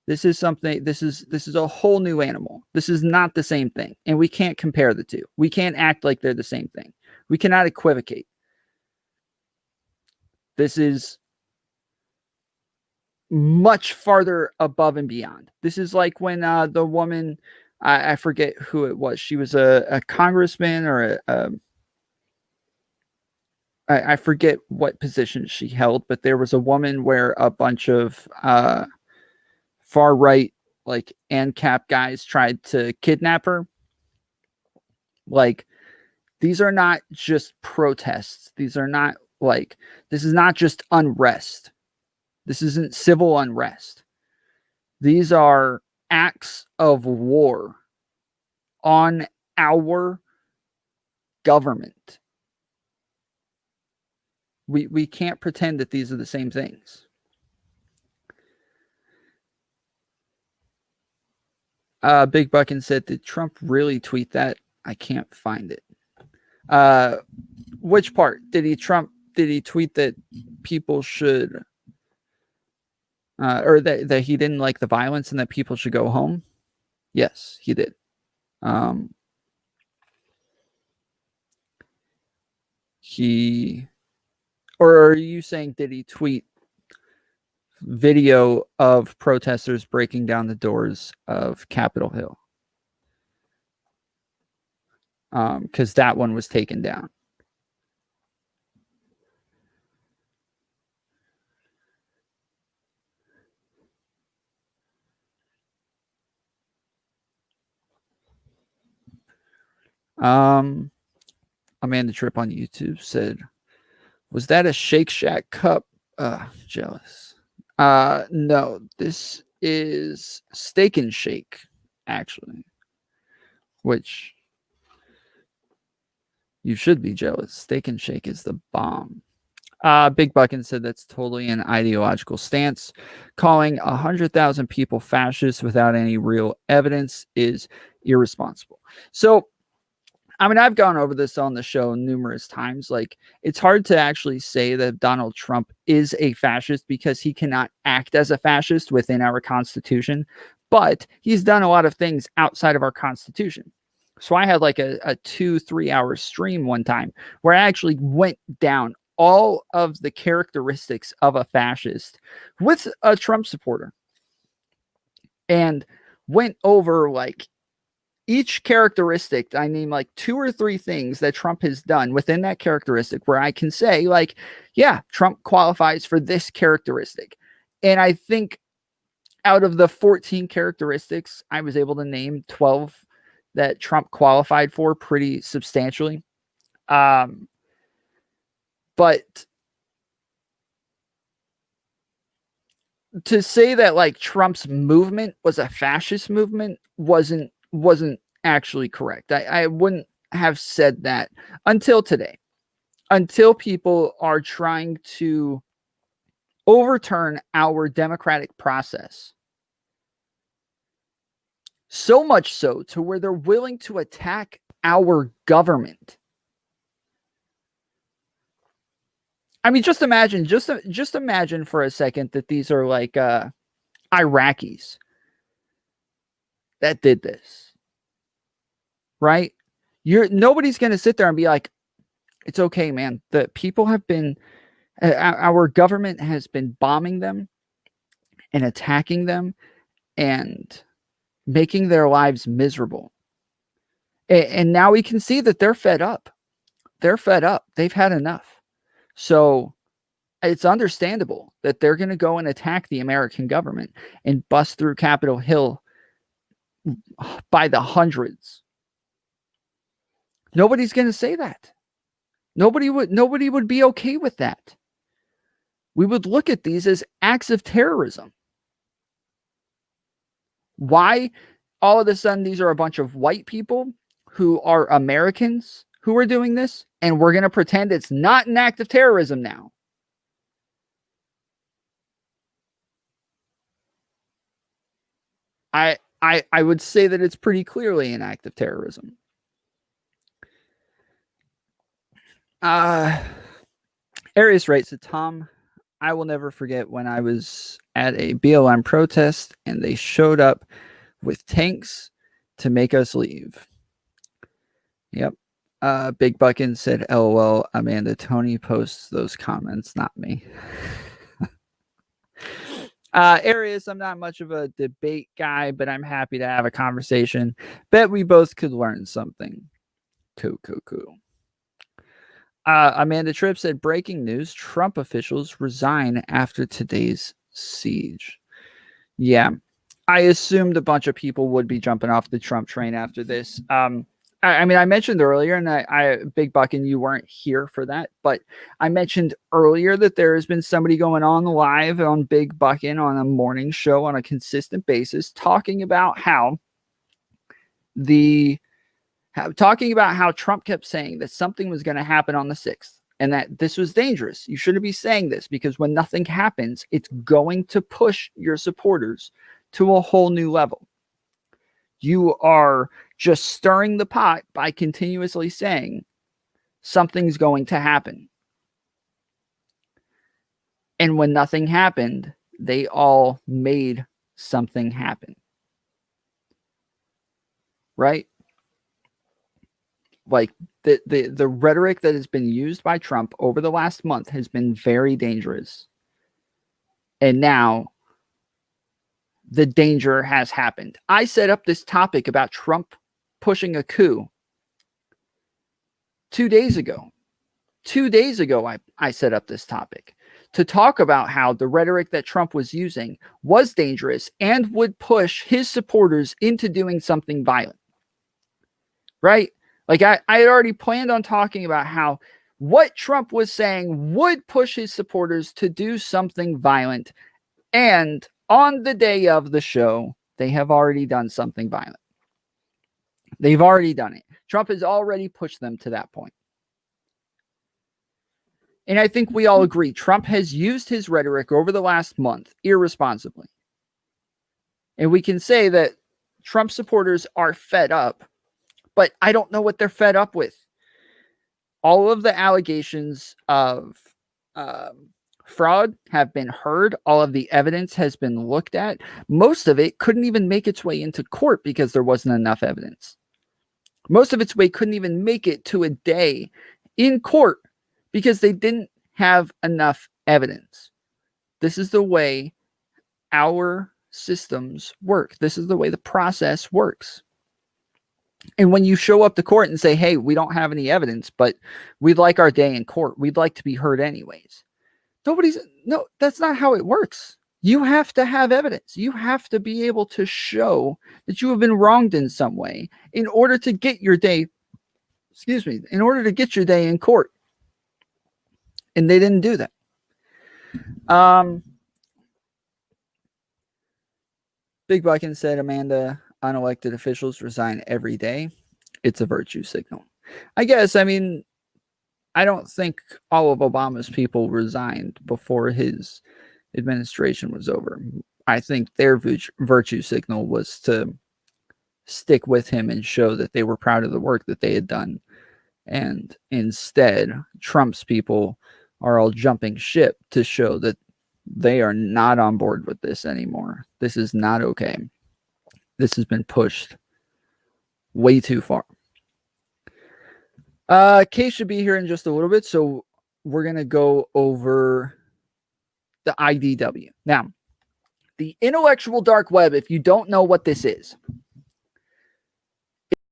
This is something, this is a whole new animal. This is not the same thing. And we can't compare the two. We can't act like they're the same thing. We cannot equivocate. This is much farther above and beyond. This is like when the woman, I forget who it was. She was a congressman or I forget what position she held, but there was a woman where a bunch of far right, like ANCAP guys tried to kidnap her. Like, these are not just protests. These are not like, this is not just unrest. This isn't civil unrest. These are acts of war on our government. We can't pretend that these are the same things. Big Buckin said, did Trump really tweet that? I can't find it. Which part? Did he tweet that people should or that he didn't like the violence and that people should go home? Yes, he did. Or are you saying, did he tweet video of protesters breaking down the doors of Capitol Hill? Because that one was taken down. Amanda Tripp on YouTube said, was that a Shake Shack cup? Jealous. No, this is Steak and Shake, actually, which you should be jealous. Steak and Shake is the bomb. Big Buckin said that's totally an ideological stance. Calling 100,000 people fascists without any real evidence is irresponsible. So, I mean, I've gone over this on the show numerous times. Like, it's hard to actually say that Donald Trump is a fascist because he cannot act as a fascist within our Constitution, but he's done a lot of things outside of our Constitution. So I had like a 2-3 hour stream one time where I actually went down all of the characteristics of a fascist with a Trump supporter and went over like each characteristic. I named like 2 or 3 things that Trump has done within that characteristic where I can say like, yeah, Trump qualifies for this characteristic. And I think out of the 14 characteristics, I was able to name 12 that Trump qualified for pretty substantially. But to say that like Trump's movement was a fascist movement wasn't actually correct. I wouldn't have said that until today, until people are trying to overturn our democratic process. So much so to where they're willing to attack our government. I mean, just imagine for a second that these are like Iraqis that did this, right? Nobody's going to sit there and be like, it's okay, man. The people have been, our government has been bombing them and attacking them and making their lives miserable. And now we can see that they're fed up. They're fed up. They've had enough. So it's understandable that they're going to go and attack the American government and bust through Capitol Hill by the hundreds. Nobody's going to say that. Nobody would be okay with that. We would look at these as acts of terrorism. Why all of a sudden these are a bunch of white people who are Americans who are doing this, and we're going to pretend it's not an act of terrorism now? I would say that it's pretty clearly an act of terrorism. Arius writes that Tom I will never forget when I was at a BLM protest and they showed up with tanks to make us leave. Yep. Big Buckin said, LOL, Amanda, Tony posts those comments, not me. Arius, I'm not much of a debate guy, but I'm happy to have a conversation. Bet we both could learn something. Cool. Amanda Tripp said, breaking news, Trump officials resign after today's siege. Yeah, I assumed a bunch of people would be jumping off the Trump train after this. I mean, I mentioned earlier, and Big Buck, and you weren't here for that, but I mentioned earlier that there has been somebody going on live on Big Buckin on a morning show on a consistent basis, talking about how Trump kept saying that something was going to happen on the 6th and that this was dangerous. You shouldn't be saying this because when nothing happens, it's going to push your supporters to a whole new level. You are just stirring the pot by continuously saying something's going to happen. And when nothing happened, they all made something happen. Right? Like the rhetoric that has been used by Trump over the last month has been very dangerous. And now the danger has happened. I set up this topic about Trump pushing a coup 2 days ago. 2 days ago, I set up this topic to talk about how the rhetoric that Trump was using was dangerous and would push his supporters into doing something violent. Right? Like I had already planned on talking about how what Trump was saying would push his supporters to do something violent. And on the day of the show, they have already done something violent. They've already done it. Trump has already pushed them to that point. And I think we all agree Trump has used his rhetoric over the last month irresponsibly. And we can say that Trump supporters are fed up, but I don't know what they're fed up with. All of the allegations of fraud have been heard. All of the evidence has been looked at. Most of it couldn't even make its way into court because there wasn't enough evidence. Most of its way couldn't even make it to a day in court because they didn't have enough evidence. This is the way our systems work. This is the way the process works. And when you show up to court and say, hey, we don't have any evidence, but we'd like our day in court, we'd like to be heard anyways. No, that's not how it works. You have to have evidence. You have to be able to show that you have been wronged in some way in order to get your day, in order to get your day in court. And they didn't do that. Big Buckin said, Amanda, unelected officials resign every day. It's a virtue signal. I guess, I mean, I don't think all of Obama's people resigned before his administration was over. I think their virtue signal was to stick with him and show that they were proud of the work that they had done. And instead, Trump's people are all jumping ship to show that they are not on board with this anymore. This is not okay. This has been pushed way too far. Kay should be here in just a little bit, so we're going to go over the IDW. Now, the intellectual dark web, if you don't know what this is,